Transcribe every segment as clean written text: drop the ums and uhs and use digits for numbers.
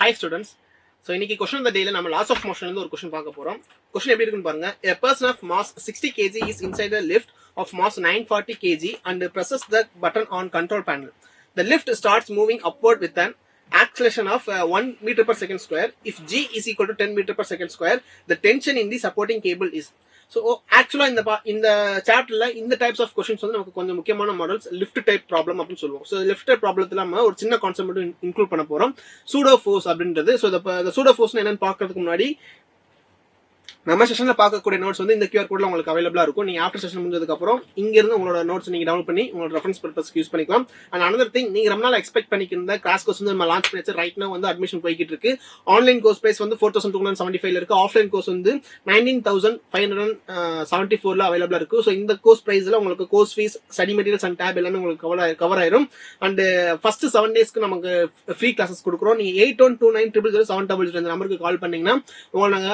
Hi students. So இன்னைக்கு question of the day நம்ம laws of motion ல ஒரு question பார்க்க போறோம். Question எப்படி இருக்குன்னு பாருங்க. A person of mass 60 kg is inside a lift of mass 940 kg and presses the button on control panel. The lift starts moving upward with an acceleration of 1 meter per second square. If g is equal to 10 meter per second square, the tension in the supporting cable is. So ஆக்சுவலாக இந்த சாப்டர்ல இந்த types of questions வந்து நமக்கு கொஞ்சம் முக்கியமான models lift type problem அப்படின்னு சொல்லுவோம். ஸோ லிஃப்ட் டைப் ப்ராப்ளத்தில் நம்ம ஒரு சின்ன கான்செப்ட் மட்டும் இன்க்ளூட் பண்ண போறோம், சூடோ ஃபோர்ஸ் அப்படின்றது. ஸோ இந்த சூடோ ஃபோர்ஸ் என்னன்னு பார்க்கறதுக்கு முன்னாடி நம்ம செஷன்ல பார்க்கக்கூடிய நோட்ஸ் வந்து இந்த QR கோட்ல உங்களுக்கு அவைலபிளா இருக்கும். நீங்க ஆஃப்டர் செஷன் முடிஞ்சதுக்கு அப்புறம் இங்க இருந்து உங்களோட நோட்ஸ் நீங்க டவுன்லோட் பண்ணி உங்களோட ரெஃபரன்ஸ் பர்பஸ்க்கு யூஸ் பண்ணிக்கலாம். அண்ட் அனதர் திங், நீங்க ரொம்ப நாள் எக்ஸ்பெக்ட் பண்ணிக்கிற கிளாஸ் கோர்ஸ் வந்து நம்ம லான்ச் பண்ணிச்சு. ரைட் நோ வந்து அட்மிஷன் போய்கிட்டு இருக்கு. ஆன்லைன் கோர்ஸ் பிரைஸ் வந்து 4275 இருக்கு. ஆஃப்லைன் கோர்ஸ் வந்து 19574 அவைலபிளா இருக்கு. ஸோ இந்த கோர்ஸ் பிரைஸ்ல உங்களுக்கு course fees, study materials and tab எல்லாமே உங்களுக்கு கவர் ஆயிரும். அண்ட் ஃபர்ஸ்ட் 7 டேஸ்க்கு நமக்கு ஃப்ரீ கிளாஸஸ் கொடுக்குறோம். நீங்க 8129000700 இந்த நம்பருக்கு கால் பண்ணீங்கன்னா உங்களுக்கு நாங்க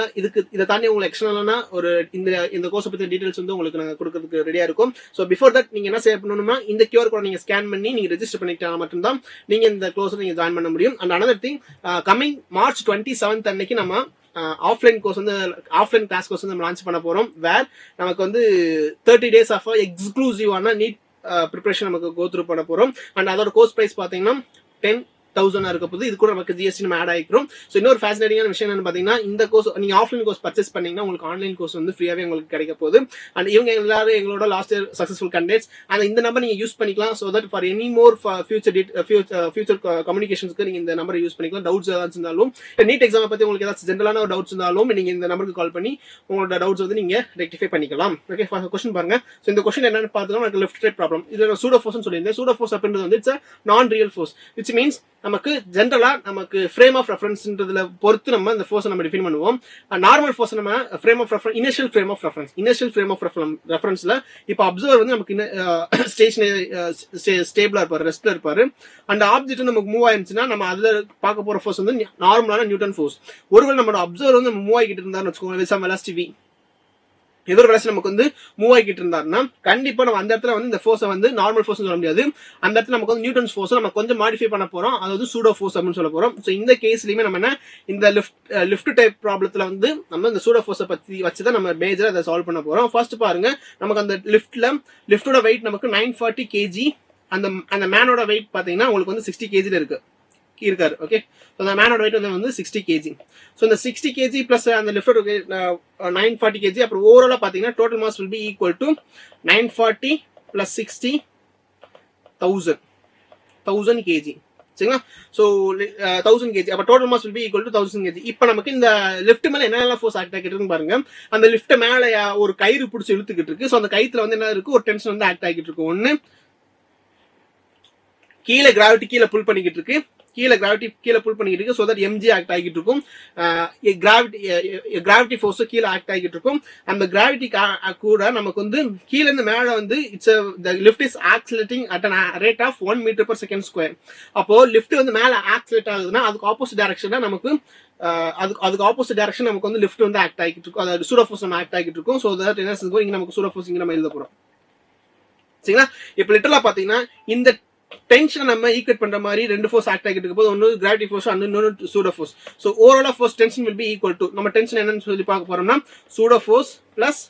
இதை தாண்டி எக்ஸ்டர்னலா ஒரு இந்த கோர்ஸ் பத்தி டீடைல்ஸ் வந்து உங்களுக்கு நாங்க கொடுக்கிறதுக்கு ரெடியா இருக்கும். சோ பிஃபோர் தட் நீங்க என்ன செய்ய பண்ணணும்னா இந்த QR கோட் நீங்க ஸ்கேன் பண்ணி நீங்க ரெஜிஸ்டர் பண்ணிட்டா மட்டும்தான் நீங்க இந்த கோர்ஸ்ல நீங்க ஜாயின் பண்ண முடியும். And another thing, coming March 27 அன்னைக்கு நம்ம ஆஃப்லைன் கோர்ஸ் வந்து ஆஃப்லைன் கிளாஸ் கோர்ஸ் வந்து நம்ம லான்ச் பண்ண போறோம். வேர் நமக்கு வந்து 30 days ஆஃப் எக்ஸ்க்ளூசிவான நீட் ப்ரிப்பரேஷன் நமக்கு கோ த்ரூ பண்ண போறோம். அண்ட் அதோட கோர்ஸ் பிரைஸ் பாத்தீங்கன்னா 10,000 இருக்க போது. இது கூட நமக்கு GST நம்ம ஆட் ஆகிக்கிறோம். ஸோ இன்னொரு ஃபேசினேட்டிங்கான விஷயம் என்னன்னு பாத்தீங்கன்னா, இந்த கோர்ஸ் நீங்க ஆஃப்லைன் கோர்ஸ் பர்ச்சேஸ் பண்ணீங்கன்னா உங்களுக்கு ஆன்லைன் கோர்ஸ் வந்து ஃப்ரீயாவே உங்களுக்கு கிடைக்க போகுது. அண்ட் இவங்க எல்லாரும் எங்களோட last year successful candidates. And இந்த நம்பர் நீங்க யூஸ் பண்ணிக்கலாம். So that for any more future கம்யூனிகேஷன்ஸ்க்கு நீங்க இந்த நம்பரை யூஸ் பண்ணிக்கலாம். டவுட்ஸ் ஏதாச்சும் இருந்தாலும், நீட் எக்ஸாம் பத்தி உங்களுக்கு ஏதாச்சும் ஜென்ரலான ஒரு டவுட்ஸ் இருந்தாலும் நீங்க இந்த நம்பருக்கு கால் பண்ணி உங்களோட டவுட்ஸ் வந்து நீங்க ரெக்டிஃபை பண்ணிக்கலாம். ஓகே, கொஸ்டின் பாருங்க. ஸோ இந்த கொஸ்டின் என்னன்னு பார்த்தோம்னா லிஃப்ட் டைப் ப்ராப்ளம். இதுல சூடோ ஃபோர்ஸ் சொல்லியிருந்தேன். சூடோ ஃபோர்ஸ் அப்படின்றது வந்து இட்ஸ் நான் ரியல் ஃபோர்ஸ், விச் மீன்ஸ் நமக்கு ஜென்ரலா நமக்கு ஃப்ரேம் ஆஃப் ரெஃபரன்ஸ்ன்றதுல பொறுத்து நம்ம இந்த ஃபோர்ஸ் நம்ம டிஃபைன் பண்ணுவோம். நார்மல் ஃபோர்ஸ் நம்ம frame of reference, initial frame of ரெஃபரன்ஸ்ல இப்போ அப்சர்வர் வந்து நமக்கு ஸ்டேபிளா இருப்பாரு, ரெஸ்ட்ல இருப்பாரு. அந்த ஆப்ஜெக்ட் நமக்கு மூவ் ஆயிருச்சுன்னா நம்ம அதுல பார்க்க போற ஃபோர்ஸ் வந்து நார்மலான நியூட்டன் ஃபோர்ஸ். ஒருவேளை நம்மளோட அப்சர்வர் வந்து மூவ் ஆகிட்டு இருந்தாருன்னு வச்சுக்கோங்க, சம் வெலாசிட்டி எதிர் வெலாசிட்டி நமக்கு வந்து மூவ் ஆகிட்டு இருந்தாருன்னா கண்டிப்பா நம்ம அந்த இடத்துல வந்து இந்த ஃபோர்ஸை வந்து நார்மல் ஃபோர்ஸ் சொல்ல முடியாது. அந்த இடத்துல நமக்கு வந்து நியூட்டன்ஸ் ஃபோர்ஸ் நம்ம கொஞ்சம் மாடிஃபை பண்ண போறோம், அதாவது சூடோ ஃபோர்ஸ் அப்படின்னு சொல்ல போறோம். ஸோ இந்த கேஸ்லயுமே நம்ம என்ன இந்த லிஃப்ட் டைப் ப்ராப்ளத்துல வந்து நம்ம இந்த சூடோ ஃபோர்ஸை பத்தி வச்சுதான் நம்ம மேஜரா அதை சால்வ் பண்ண போறோம். ஃபர்ஸ்ட் பாருங்க, நமக்கு அந்த லிஃப்டோட வெயிட் நமக்கு 940 kg. அந்த மேனோட வெயிட் பாத்தீங்கன்னா உங்களுக்கு வந்து 60 kg இருக்காரு. ஓகே, அந்த மேனோட வெயிட் வந்து 60 kg. ஸோ இந்த 60 kg பிளஸ் அந்த லிஃப்டோட 940 kg, அப்புறம் ஓவராலா பாத்தீங்கன்னா total mass will be equal to 940 plus 60 1000 kg. சரிங்களா? ஸோ 1000 kg, அப்ப total mass will be equal to 1000 kg. இப்போ நமக்கு இந்த லிஃப்ட் மேல என்னெல்லாம் ஃபோர்ஸ் ஆக்ட் ஆகிட்டு இருக்குன்னு பாருங்க. அந்த லிஃப்ட் மேல ஒரு கயிறு பிடிச்சி இழுத்துக்கிட்டு இருக்கு. ஸோ அந்த கயித்துல வந்து என்ன இருக்கு, ஒரு டென்ஷன் வந்து ஆக்ட் ஆகிட்டு இருக்கு. ஒன்னு கீழே கிராவிட்டி கீழே புல் பண்ணிக்கிட்டு இருக்கு, சோ தட் mg ஆக்ட் ஆகிட்டு இருக்கும். கிராவிட்டி ஃபோர்ஸ் கீழே ஆக்ட் ஆகிட்டு இருக்கும். அந்த கிராவிட்டி கூட நமக்கு வந்து கீழே இருந்து மேல வந்து the lift is accelerating at a rate of 1 meter per second square. அப்போ லிஃப்ட் வந்து மேல ஆக்சிலேட் ஆகுதுன்னா அதுக்கு ஆப்போசிட் டைரக்ஷன்ல நமக்கு அதுக்கு ஆப்போசிட் டைரக்ஷன் நமக்கு வந்து லிஃப்ட் வந்து ஆக்ட் ஆகிட்டு இருக்கும், அதாவது சூடோ ஃபோர்ஸ் நம்ம ஆக்ட் ஆகிட்டு இருக்கும். சோ தட் என்ன செய்யும், இங்க நமக்கு சூடோ ஃபோர்ஸ் இங்க நம்ம எழுத போறோம். சரிங்களா? இப்போ லிட்டரலா பாத்தீங்கன்னா இந்த டென்ஷன் நம்ம ஈக்குவேட் பண்ற மாதிரி ரெண்டு ஃபோர்ஸ் ஆக்ட் ஆகிட்டு இருக்கும் போது, ஒன்னு கிராவிட்டி ஃபோர்ஸ், இன்னொன்னு pseudo force. So overall force tension will be equal to, நம்ம டென்ஷன் என்னன்னு சொல்லி பார்க்க போறோம்னா pseudo force plus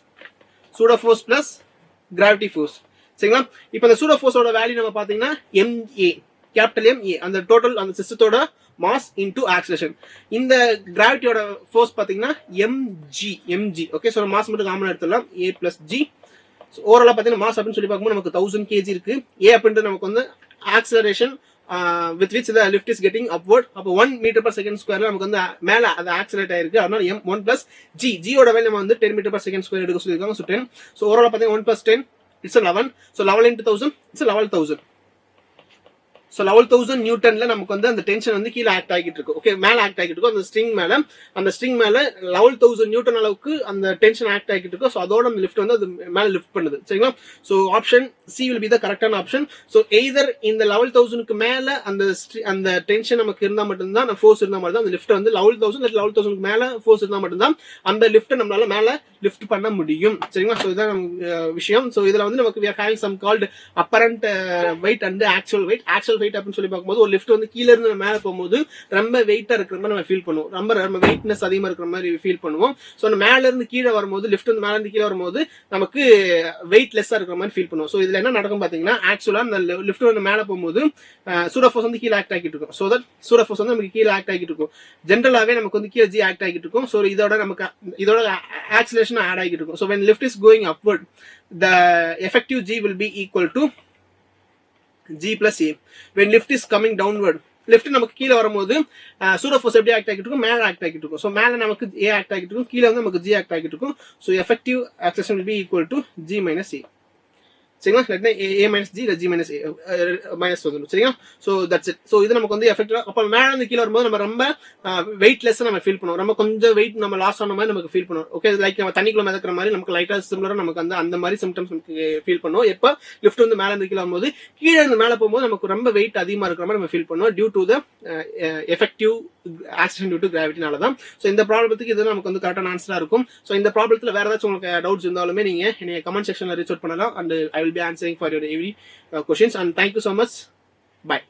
gravity force. சரிங்களா? இப்போ இந்த சூடோ ஃபோர்ஸோட வேல்யூ நம்ம பாத்தீங்கன்னா MA, கேபிட்டல் MA, அந்த டோட்டல் அந்த சிஸ்டத்தோட மாஸ் இன்டு ஆக்சிலரேஷன். இந்த கிராவிட்டியோட ஃபோர்ஸ் பாத்தீங்கன்னா mg. ஓகே, சோ மாஸ் மட்டும் காமனா எடுத்துடலாம், A பிளஸ் G. ஓவராலா பாத்தீங்கன்னா மாஸ் அப்படின்னு சொல்லி பார்க்கும்போது நமக்கு 1000 kg இருக்கு. A அப்படின்றது நமக்கு வந்து acceleration with which the lift is getting upward. அப்போ 1 meter per second square நமக்கு வந்து மேல அது ஆக்சிலேட் ஆயிருக்கு. அதனால m1 plus g ஓட வேல்யூ நம்ம வந்து 10 meter per second square எடுக்க சொல்லிருக்காங்க. ஸோ 10. ஸோ ஓவராலா பாத்தீங்கன்னா 1 plus 10 it's 11. So 11 into 1000 it's 11,000. So 11,000 நியூட்டன்ல நமக்கு வந்து அந்த டென்ஷன் வந்து கீழே ஆக்ட் ஆகிட்டு இருக்கு. ஓகே, மேல ஆக்ட் ஆகிட்டு இருக்கும். அந்த ஸ்ட்ரிங் மேல 11,000 நியூட்டன் அளவுக்கு அந்த டென்ஷன் ஆக்ட் ஆகிட்டு இருக்கும். ஸோ அதோட அந்த லிஃப்ட் வந்து அது மேல லிஃப்ட் பண்ணுது. சரிங்களா? So option C will be the கரெக்டான ஆப்ஷன். ஸோ எய்தர் இந்த 11,000க்கு மேல அந்த டென்ஷன் நமக்கு இருந்தா மட்டும்தான், ஃபோர்ஸ் இருந்தா மட்டும் அந்த லிஃப்ட் வந்து 11,000க்கு மேல ஃபோர்ஸ் இருந்தா மட்டும்தான் அந்த லிஃப்ட் நம்மளால மேல லிஃப்ட் பண்ண முடியும். சரிங்களா? ஸோ இதான் விஷயம். ஸோ இதுல வந்து நமக்கு we are having some called apparent weight and actual weight. Actual weight அப்படின்னு சொல்லி பார்க்கும்போது ஒரு லிஃப்ட் வந்து கீழே இருந்து மேலே போகும்போது ரொம்ப வெயிட்டா இருக்கிற மாதிரி நம்ம ஃபீல் பண்ணுவோம், ரொம்ப வெயிட்னஸ் அதிகமா இருக்கிற மாதிரி ஃபீல் பண்ணுவோம். ஸோ மேல இருந்து கீழே வரும்போது, லிஃப்ட் வந்து மேல இருந்து கீழே வரும்போது நமக்கு வெயிட் லெஸ்ஸா இருக்கிற மாதிரி ஃபீல் பண்ணுவோம். ஸோ இதுல என்ன நடக்கும் பாத்தீங்கன்னா, ஆக்சுவலா இந்த லிஃப்ட் வந்து மேல போகும்போது சூடோஃபோர்ஸ் வந்து கீழே ஆக்ட் ஆகிட்டு இருக்கும். ஸோ தட் சூடோஃபோர்ஸ் வந்து நமக்கு கீழே ஆக்ட் ஆகிட்டு இருக்கும். ஜென்ரலாவே நமக்கு வந்து கீழே ஜி ஆக்ட் ஆகிட்டு இருக்கும். ஸோ இதோட ஆக்சிலேஷன் ஆட் ஆகிட்டு இருக்கும். So when lift is going upward, the effective G will be equal to G plus A. When lift is coming downward, lift நமக்கு கீழே வரும்போது சூடோஃபோர்ஸ் எப்படி ஆக்ட் ஆகிட்டு இருக்கும், மேலே ஆக்ட் ஆகிட்டு இருக்கும். ஸோ மேலே நமக்கு ஏ ஆக்ட் ஆகிட்டு இருக்கும், கீழே வந்து நமக்கு ஜி ஆக்ட் ஆகிட்டு இருக்கும். So effective oscillation will be equal to G minus A. சரிங்களா, இல்லாட்டினா ஏ மைனஸ் ஜி இல்லை ஜி மைனஸ் மைனஸ் வந்துடும். சரிங்களா, ஸோ தட்ஸ் இட். ஸோ இது நமக்கு வந்து எஃபெக்டிவா அப்போ மேலே இருந்து கீழே வரும்போது நம்ம ரொம்ப வெயிட்லெஸ் நம்ம ஃபீல் பண்ணுவோம், ரொம்ப கொஞ்சம் வெயிட் நம்ம லாஸ் ஆன மாதிரி நமக்கு ஃபீல் பண்ணுவோம். ஓகே, லைக் நம்ம தண்ணிக்குள்ள மிதக்கிற மாதிரி நமக்கு லைட்டா சிமிலரா நமக்கு வந்து அந்த மாதிரி சிம்டம்ஸ் நமக்கு ஃபீல் பண்ணுவோம். எப்போ லிஃப்ட் வந்து மேலே இருந்து கீழே வரும்போது, கீழே இருந்து மேலே போகும்போது நமக்கு ரொம்ப வெயிட் அதிகமாக இருக்கிற மாதிரி நம்ம ஃபீல் பண்ணுவோம், due to the effective accident due to கிராவிட்டினால தான். ஸோ இந்த ப்ராப்ளத்துக்கு இது நமக்கு வந்து கரெக்டான ஆன்சரா இருக்கும். ஸோ இந்த ப்ராப்ளத்தில் வேற ஏதாச்சும் உங்களுக்கு டவுட்ஸ் இருந்தாலுமே நீங்க என்னைய கமெண்ட் செக்ஷன்ல ரீச் அவுட் பண்ணலாம், and I will be answering for your every questions. And thank you so much. Bye.